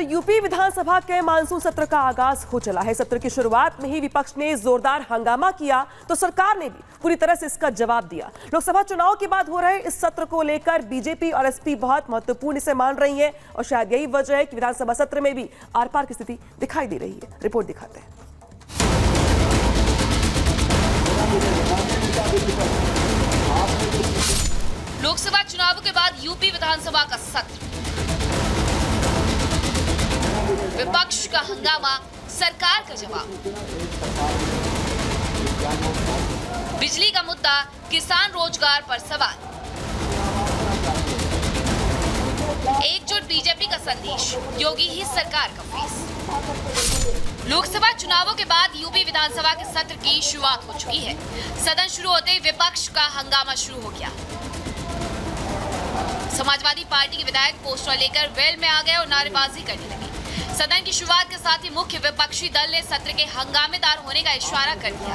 UP विधानसभा के monsoon सत्र का आगाज हो चला है। सत्र की शुरुआत में ही विपक्ष ने जोरदार हंगामा किया तो सरकार ने भी पूरी तरह से इसका जवाब दिया। लोकसभा चुनाव के बाद हो रहे इस सत्र को लेकर बीजेपी और एसपी बहुत महत्वपूर्ण इसे मान रही है और शायद यही वजह है कि विधानसभा सत्र में भी आर पार की स्थिति दिखाई दे रही है। रिपोर्ट दिखाते हैं। लोकसभा चुनाव के बाद यूपी विधानसभा का सत्र, विपक्ष का हंगामा, सरकार का जवाब। बिजली का मुद्दा, किसान रोजगार पर सवाल। एकजुट बीजेपी का संदेश, योगी ही सरकार का फेस। लोकसभा चुनावों के बाद यूपी विधानसभा के सत्र की शुरुआत हो चुकी है। सदन शुरू होते ही विपक्ष का हंगामा शुरू हो गया। समाजवादी पार्टी के विधायक पोस्टर लेकर वेल में आ गए और नारेबाजी करने लगे। सदन की शुरुआत के साथ ही मुख्य विपक्षी दल ने सत्र के हंगामेदार होने का इशारा कर दिया।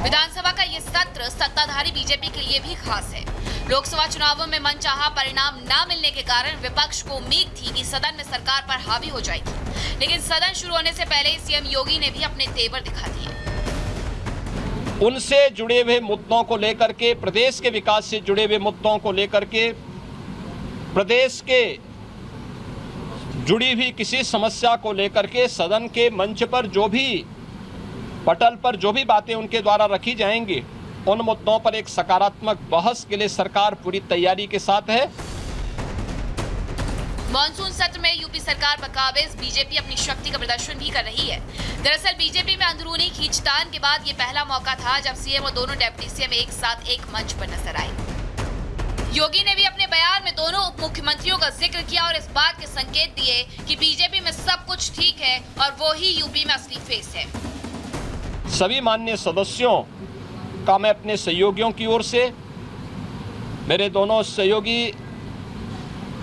विधानसभा का ये सत्र सत्ताधारी बीजेपी के लिए भी खास है। लोकसभा चुनावों में मनचाहा परिणाम न मिलने के कारण विपक्ष को उम्मीद थी कि सदन में सरकार पर हावी हो जाएगी, लेकिन सदन शुरू होने से पहले ही सीएम योगी ने भी अपने तेवर दिखा दिए। उनसे जुड़े हुए मुद्दों को लेकर के, प्रदेश के विकास से जुड़े हुए मुद्दों को लेकर के, प्रदेश के जुड़ी हुई किसी समस्या को लेकर के सदन के मंच पर जो भी पटल पर जो भी बातें उनके द्वारा रखी जाएंगी, उन मुद्दों पर एक सकारात्मक बहस के लिए सरकार पूरी तैयारी के साथ है। मॉनसून सत्र में यूपी सरकार पर काबिज बीजेपी अपनी शक्ति का प्रदर्शन भी कर रही है। दरअसल बीजेपी में अंदरूनी खींचतान के बाद ये पहला मौका था जब सीएम और दोनों डिप्टी सीएम एक साथ एक मंच पर नजर आए। योगी ने भी अपने बयान में दोनों उप मुख्यमंत्रियों का जिक्र किया और इस बात के संकेत दिए कि बीजेपी में सब कुछ ठीक है और वो ही यूपी में असली फेस है। सभी माननीय सदस्यों का मैं अपने सहयोगियों की ओर से, मेरे दोनों सहयोगी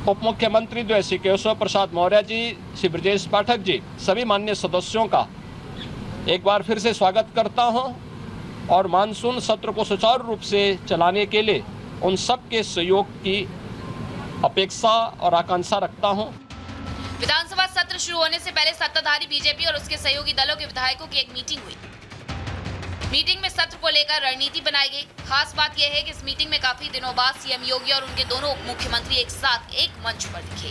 उप मुख्यमंत्री जो है श्री केशव प्रसाद मौर्य जी, श्री ब्रजेश पाठक जी, सभी माननीय सदस्यों का एक बार फिर से स्वागत करता हूं और मानसून सत्र को सुचारू रूप से चलाने के लिए उन सब के सहयोग की अपेक्षा और आकांक्षा रखता हूं। विधानसभा सत्र शुरू होने से पहले सत्ताधारी बीजेपी और उसके सहयोगी दलों के विधायकों की एक मीटिंग हुई। मीटिंग में सत्र को लेकर रणनीति बनाई गई। खास बात यह है कि इस मीटिंग में काफी दिनों बाद सीएम योगी और उनके दोनों उप मुख्यमंत्री एक साथ एक मंच पर दिखे।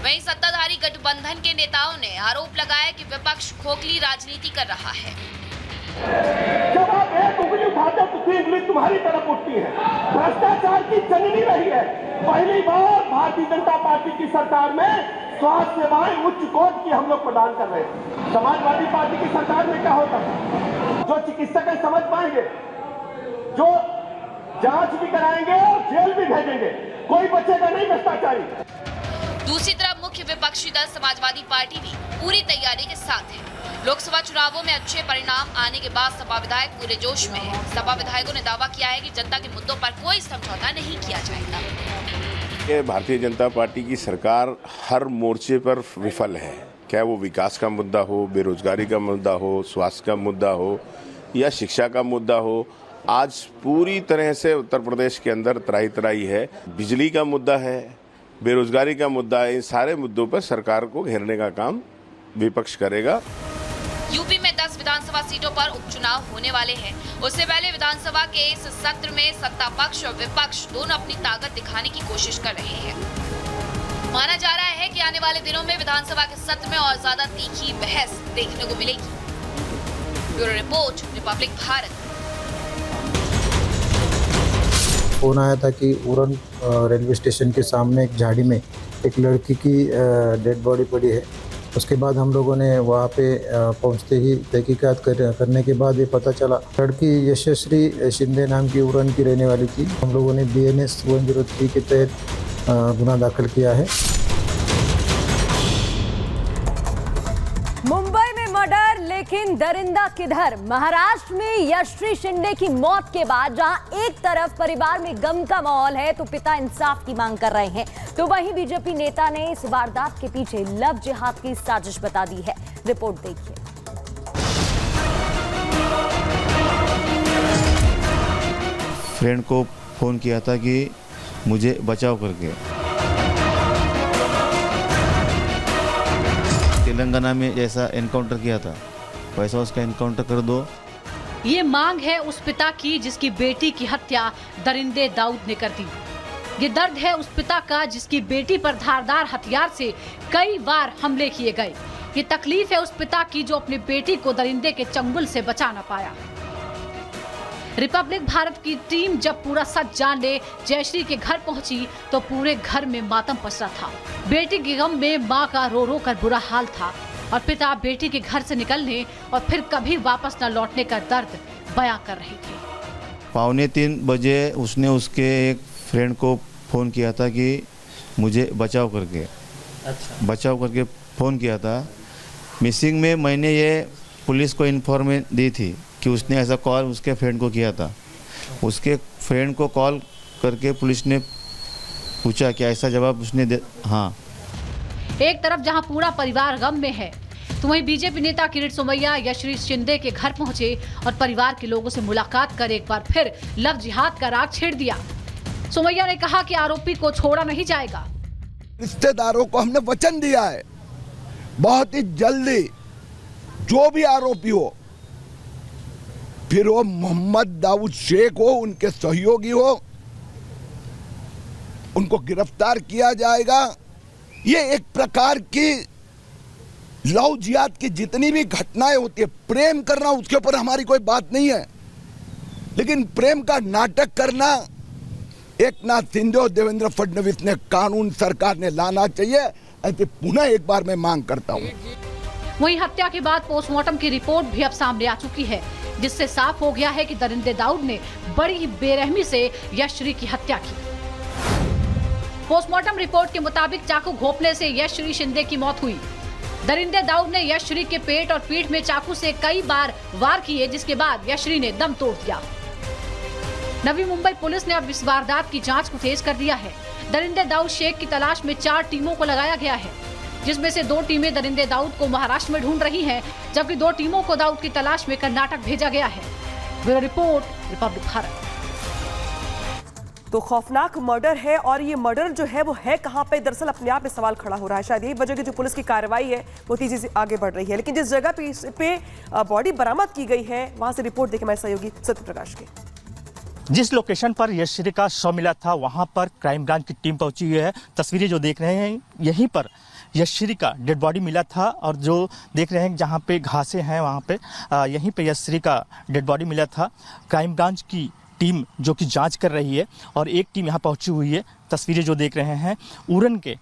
वहीं सत्ताधारी गठबंधन के नेताओं ने आरोप लगाया कि विपक्ष खोखली राजनीति कर रहा है। जब आप एक उंगली उठाते तो दूसरी उंगली तुम्हारी तरफ उठती है। भ्रष्टाचार की जननी रही है। पहली बार भारतीय जनता पार्टी की सरकार में स्वास्थ्य सेवाएं उच्च कोटि की हम लोग प्रदान कर रहे हैं। समाजवादी पार्टी की सरकार में क्या होता है? जो चिकित्सक समझ पाएंगे, जो जांच भी कराएंगे और जेल भी भेजेंगे, कोई बचेगा नहीं भ्रष्टाचारी। दूसरी तरफ मुख्य विपक्षी दल समाजवादी पार्टी भी पूरी तैयारी के साथ है। लोकसभा चुनावों में अच्छे परिणाम आने के बाद सपा विधायक पूरे जोश में है। सपा विधायकों ने दावा किया है कि जनता के मुद्दों पर कोई समझौता नहीं किया जाएगा। भारतीय जनता पार्टी की सरकार हर मोर्चे पर विफल है, क्या वो विकास का मुद्दा हो, बेरोजगारी का मुद्दा हो, स्वास्थ्य का मुद्दा हो या शिक्षा का मुद्दा हो। आज पूरी तरह से उत्तर प्रदेश के अंदर त्राही है। बिजली का मुद्दा है, बेरोजगारी का मुद्दा है। इन सारे मुद्दों पर सरकार को घेरने का काम विपक्ष करेगा। यूपी में 10 विधानसभा सीटों पर उपचुनाव होने वाले हैं। उससे पहले विधानसभा के इस सत्र में सत्ता पक्ष और विपक्ष दोनों अपनी ताकत दिखाने की कोशिश कर रहे हैं। माना जा रहा है कि आने वाले दिनों में विधानसभा के सत्र में और ज्यादा तीखी बहस देखने को मिलेगी। Bureau report, Republic Bharat. Phone आया था कि उरन रेलवे स्टेशन के सामने एक झाड़ी में एक लड़की की डेड बॉडी पड़ी है। उसके बाद हम लोगों ने वहाँ पे पहुँचते ही तहकीकात करने के बाद ये पता चला लड़की यशस्वी शिंदे नाम की उरन की रहने वाली थी। हम लोगों ने BNS 103 के तहत गुना दाखिल किया है। मुंबई में मर्डर, लेकिन दरिंदा किधर? महाराष्ट्र में यशस्वी शिंदे की मौत के बाद जहां एक तरफ परिवार में गम का माहौल है तो पिता इंसाफ की मांग कर रहे हैं, तो वहीं बीजेपी नेता ने इस वारदात के पीछे लव जिहाद की साजिश बता दी है। रिपोर्ट देखिए। फ्रेंड को फोन किया था कि मुझे बचाव करके। तेलंगाना में जैसा एनकाउंटर किया था वैसा उसका एनकाउंटर कर दो। ये मांग है उस पिता की जिसकी बेटी की हत्या दरिंदे दाऊद ने कर दी। ये दर्द है उस पिता का जिसकी बेटी पर धारदार हथियार से कई बार हमले किए गए। ये तकलीफ है उस पिता की जो अपनी बेटी को दरिंदे के चंगुल से बचा न पाया। रिपब्लिक भारत की टीम जब पूरा सच जानने जयश्री के घर पहुंची तो पूरे घर में मातम पसरा था। बेटी के गम में मां का रो रो कर बुरा हाल था और पिता बेटी के घर से निकलने और फिर कभी वापस न लौटने का दर्द बयां कर रहे थे। 2:45 बजे उसने उसके एक फ्रेंड को फ़ोन किया था कि मुझे बचाव करके। अच्छा। बचाव करके फ़ोन किया था। मिसिंग में मैंने ये पुलिस को इन्फॉर्मेशन दी थी कि उसने ऐसा कॉल उसके फ्रेंड को किया था। उसके फ्रेंड को कॉल करके पुलिस ने पूछा कि ऐसा जवाब उसने दे। हाँ। एक तरफ जहां पूरा परिवार गम में है तो वहीं बीजेपी नेता किरीट सोमैया यशश्री शिंदे के घर पहुंचे और परिवार के लोगों से मुलाकात कर एक बार फिर लव जिहाद का राग छेड़ दिया। सोमैया ने कहा कि आरोपी को छोड़ा नहीं जाएगा। रिश्तेदारों को हमने वचन दिया है बहुत ही जल्दी जो भी आरोपी हो, फिर वो मोहम्मद दाऊद शेख हो, उनके सहयोगी हो, उनको गिरफ्तार किया जाएगा। ये एक प्रकार की लव जिहाद की जितनी भी घटनाएं होती है, प्रेम करना उसके ऊपर हमारी कोई बात नहीं है, लेकिन प्रेम का नाटक करना एकनाथ शिंदे और देवेंद्र फडणवीस ने कानून सरकार ने लाना चाहिए। ऐसे पुनः एक बार मैं मांग करता हूँ। वहीं हत्या के बाद पोस्टमार्टम की रिपोर्ट भी अब सामने आ चुकी है, जिससे साफ हो गया है कि दरिंदे दाऊद ने बड़ी ही बेरहमी से यशश्री की हत्या की। पोस्टमार्टम रिपोर्ट के मुताबिक चाकू घोंपने से यशश्री शिंदे की मौत हुई। दरिंदे दाऊद ने यशश्री के पेट और पीठ में चाकू से कई बार वार किए, जिसके बाद यशश्री ने दम तोड़ दिया। नवी मुंबई पुलिस ने अब इस वारदात की जांच को तेज कर दिया है। दरिंदे दाऊद शेख की तलाश में 4 टीमों को लगाया गया है, जिसमें से 2 टीमें दरिंदे दाऊद को महाराष्ट्र में ढूंढ रही हैं, जबकि 2 टीमों को दाऊद की तलाश में कर्नाटक भेजा गया है। Bureau report, Republic Bharat. तो खौफनाक मर्डर है और ये मर्डर जो है वो है कहां पे, दरअसल अपने आप में सवाल खड़ा हो रहा है। शायद यही वजह की जो पुलिस की कार्रवाई है वो तेजी से आगे बढ़ रही है। लेकिन जिस जगह पे बॉडी बरामद की गई है वहां से रिपोर्ट देखें हमारे सहयोगी सत्य प्रकाश की। जिस लोकेशन पर यशश्री का शव मिला था वहां पर क्राइम ब्रांच की टीम पहुंची हुई है। तस्वीरें जो देख रहे हैं यहीं पर यशश्री का डेड बॉडी मिला था और जो देख रहे हैं जहां पे घासें हैं वहां पे यहीं पे यशश्री का डेड बॉडी मिला था। क्राइम ब्रांच की टीम जो कि जांच कर रही है और एक टीम यहां पहुंची हुई है। तस्वीरें जो देख रहे हैं उरन के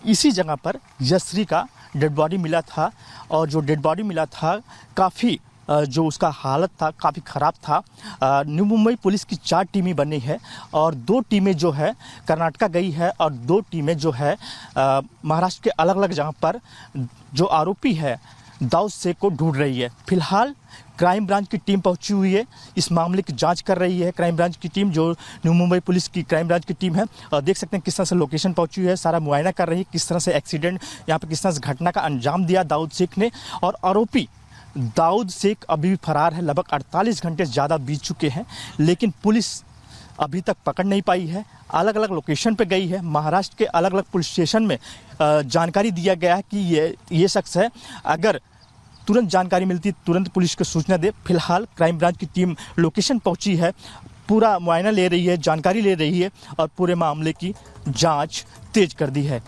इसी जगह पर यशश्री का डेड बॉडी मिला था और जो डेड बॉडी मिला था काफ़ी जो उसका हालत था काफ़ी ख़राब था। न्यू मुंबई पुलिस की 4 टीमें बनी है और 2 टीमें जो है कर्नाटका गई है और 2 टीमें जो है महाराष्ट्र के अलग अलग जगह पर जो आरोपी है दाऊद शेख को ढूंढ रही है। फिलहाल क्राइम ब्रांच की टीम पहुंची हुई है, इस मामले की जांच कर रही है। क्राइम ब्रांच की टीम जो न्यू मुंबई पुलिस की क्राइम ब्रांच की टीम है और देख सकते हैं किस तरह से लोकेशन पहुंची हुई है, सारा मुआयना कर रही है, किस तरह से एक्सीडेंट यहाँ पर किस तरह से घटना का अंजाम दिया दाऊद शेख ने। और आरोपी दाऊद शेख अभी भी फरार है। लगभग 48 घंटे ज़्यादा बीत चुके हैं लेकिन पुलिस अभी तक पकड़ नहीं पाई है। अलग अलग लोकेशन पे गई है, महाराष्ट्र के अलग अलग पुलिस स्टेशन में जानकारी दिया गया है कि ये शख्स है। अगर तुरंत जानकारी मिलती तुरंत पुलिस को सूचना दे। फिलहाल क्राइम ब्रांच की टीम लोकेशन पहुंची है, पूरा मुआयना ले रही है, जानकारी ले रही है और पूरे मामले की जाँच तेज कर दी है।